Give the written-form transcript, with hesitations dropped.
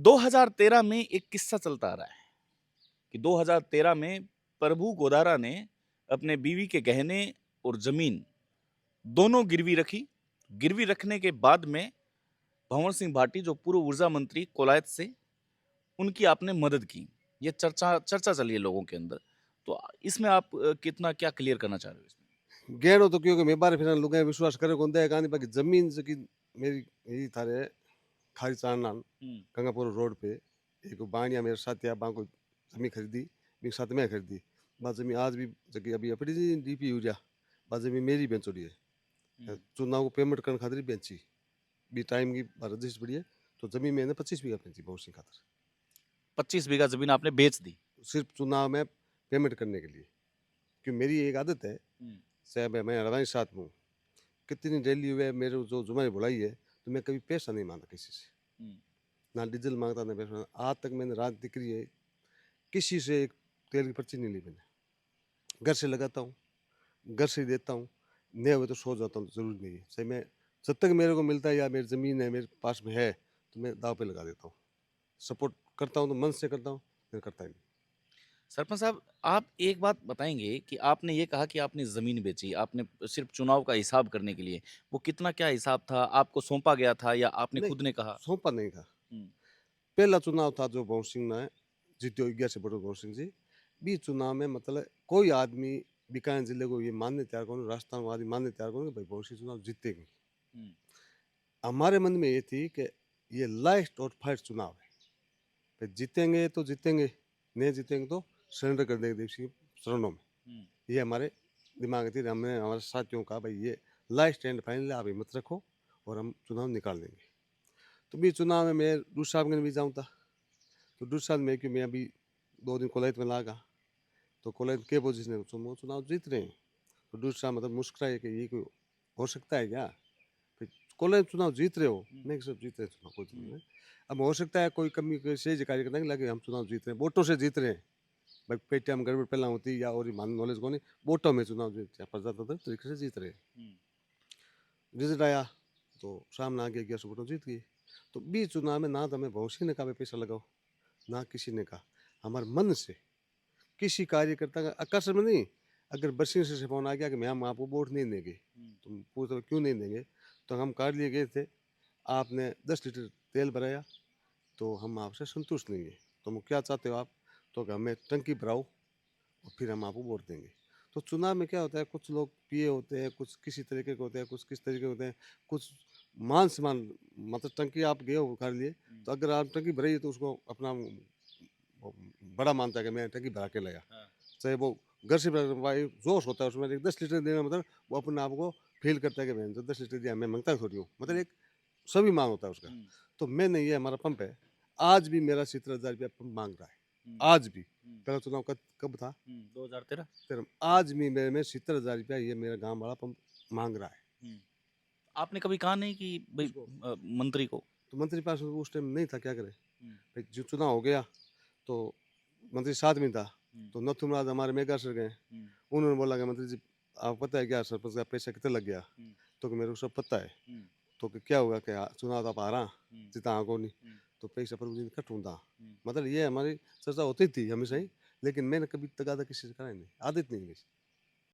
2013 में एक किस्सा चलता आ रहा है कि 2013 में प्रभु गोदारा ने अपने बीवी के गहने और जमीन दोनों गिरवी रखी। गिरवी रखने के बाद में भंवर सिंह भाटी जो पूर्व ऊर्जा मंत्री कोलायत से उनकी आपने मदद की। ये चर्चा चर्चा चली है लोगों के अंदर। तो इसमें आप कितना क्या क्लियर करना चाह रहे हो इसमें? गहनो तो क्योंकि मैं बारे फिर लुगाई विश्वास करे कोन दे कानी बाकी जमीन से की मेरी यही थारे खारी चारनान हुँ, गंगापुर रोड पे एक बाणिया मेरे साथ या बाको जमीन खरीदी मेरे साथ में खरीदी बात जमीन आज भी जगह अभी अपनी जी डीपी यूरिया बात जमीन मेरी बेचोड़ी है हुँ। चुनाव को पेमेंट करने खातिर बेची बी टाइम की रजिस्ट पड़ी है तो जमीन मैंने 25 बीघा बेची बहुत सिंह खातिर 25 बीघा ज़मीन आपने बेच दी। सिर्फ चुनाव में पेमेंट करने के लिए क्योंकि मेरी एक आदत है हुँ, साहब मैं हमारे साथ हूँ कितनी डेली हुए मेरे जो जुम्मे बुलाई है तो मैं कभी पैसा नहीं मांगता किसी से हुँ, ना डीजल मांगता ना पैसा आज तक मैंने रात दिक्री है किसी से एक तेल की पर्ची नहीं ली मैंने घर से लगाता हूँ घर से ही देता हूँ नहीं हुए तो सो जाता हूँ तो जरूरी नहीं है सही मैं जब तक मेरे को मिलता है या मेरी ज़मीन है मेरे पास में है तो मैं दाव पे लगा देता हूँ सपोर्ट करता हूँ तो मन से करता हूँ फिर करता ही नहीं सरपंच साहब, आप एक बात बताएँगे कि आपने ये कहा कि आपने ज़मीन बेची, आपने सिर्फ़ चुनाव का हिसाब करने के लिए। वो कितना क्या हिसाब था? आपको सौंपा गया था या आपने नहीं खुद ने कहा? सौंपा नहीं था हुँ, पहला चुनाव था जो भवन सिंह ने जीत्यो 11 से बड़ो भवन सिंह जी बी चुनाव में मतलब कोई आदमी बीकानेर जिले को ये मानने तैयार कौन राजस्थान वादी मानने तैयार कौन कि भाई भवन सिंह चुनाव जीतेगी हुँ, हमारे मन में ये थी कि ये लास्ट और फाइट चुनाव है फिर जीतेंगे तो जीतेंगे नहीं जीतेंगे तो सरेंडर कर देंगे देश की शरणों में हुँ, ये हमारे दिमाग में थी हमने हमारे साथियों का भाई ये लास्ट एंड फाइनल आप हिम्मत रखो और हम चुनाव निकाल देंगे तो भी चुनाव में मैं दूसरा भी जाऊँ था तो दूसरा में कि मैं अभी 2 दिन कोलायत में लागा तो कोलायत के पोजिशन है वो चुनाव जीत रहे हैं तो दूसरा मतलब मुस्कुराए कि ये कोई हो सकता है क्या फिर कोलायत चुनाव जीत रहे हो हुँ, नहीं सब जीत रहे हैं चुनाव कोई चीज़ हुँ, नहीं अब हो सकता है कोई कमी से कार्य करने लगे हम चुनाव जीत रहे हैं वोटों से जीत रहे हैं भाई पेटीएम गड़बड़ पहला होती या और मान नॉलेज को नहीं वोटों में चुनाव जीत प्रजातंत्र तरीके से जीत रहे हैं हुँ, रिजल्ट आया तो सामने आ गया 1100 वोटों जीत गई तो बीच चुनाव में ना तो हमें भौसी ने कहा भाई पैसा लगाओ ना किसी ने कहा हमारे मन से किसी कार्यकर्ता का आकर्षण में नहीं अगर बसिंग से फोन आ गया कि मैं हम आपको वोट नहीं देंगे हुँ, तुम पूछो क्यों नहीं देंगे तो हम कार्ड लिए गए थे आपने 10 लीटर तेल भराया तो हम आपसे संतुष्ट नहीं है तो क्या चाहते हो आप तो कि हमें टंकी भराओ और फिर हम आपको वोट देंगे तो चुनाव में क्या होता है कुछ लोग पिए होते हैं कुछ किसी तरीके के होते हैं कुछ किस तरीके के होते हैं कुछ मान सम्मान मतलब टंकी आप गए हो कर लिए हुँ, तो अगर आप टंकी भरी है तो उसको अपना वो बड़ा मानता है कि मैं टंकी भरा के लाया हाँ, चाहे वो घर से भाई जोश होता है उसमें एक 10 लीटर देना मतलब वो अपने आप को फील करता है कि मैं तो 10 लीटर दिया मैं मांगता थोड़ी हूँ मतलब हुँ, एक सभी मांग होता है उसका हुँ, तो मैंने ये हमारा पंप है आज भी मेरा 70,000 रुपया पंप मांग रहा है हुँ, आज भी हुँ, पहला चुनाव कब था 2013? फिर हुँ, आज भी मेरे में 70,000 रुपया ये मेरा गांव वाला पंप मांग रहा है हुँ। आपने कभी कहा नहीं कि भई उसको मंत्री को? तो मंत्री पास उस टाइम नहीं था क्या करे हुँ, भाई जो चुनाव हो गया तो मंत्री साथ में था हुँ, तो नथुमराज हमारे मेगा सर गए हुँ, उन्होंने बोला कि मंत्री जी आपको पता है क्या सरपंच का पैसा कितना लग गया हुँ, तो कि मेरे को सब पता है हुँ, तो कि क्या होगा कि चुनाव तो आप हारा हुँ, जितना आगो नहीं हुँ, तो पैसा प्रभु जी ने कटूंगा हुँ, मतलब ये हमारी चर्चा होती थी हमेशा हुँ। ही लेकिन मैंने कभी तगादा किसी से करा ही नहीं आदत नहीं मेरी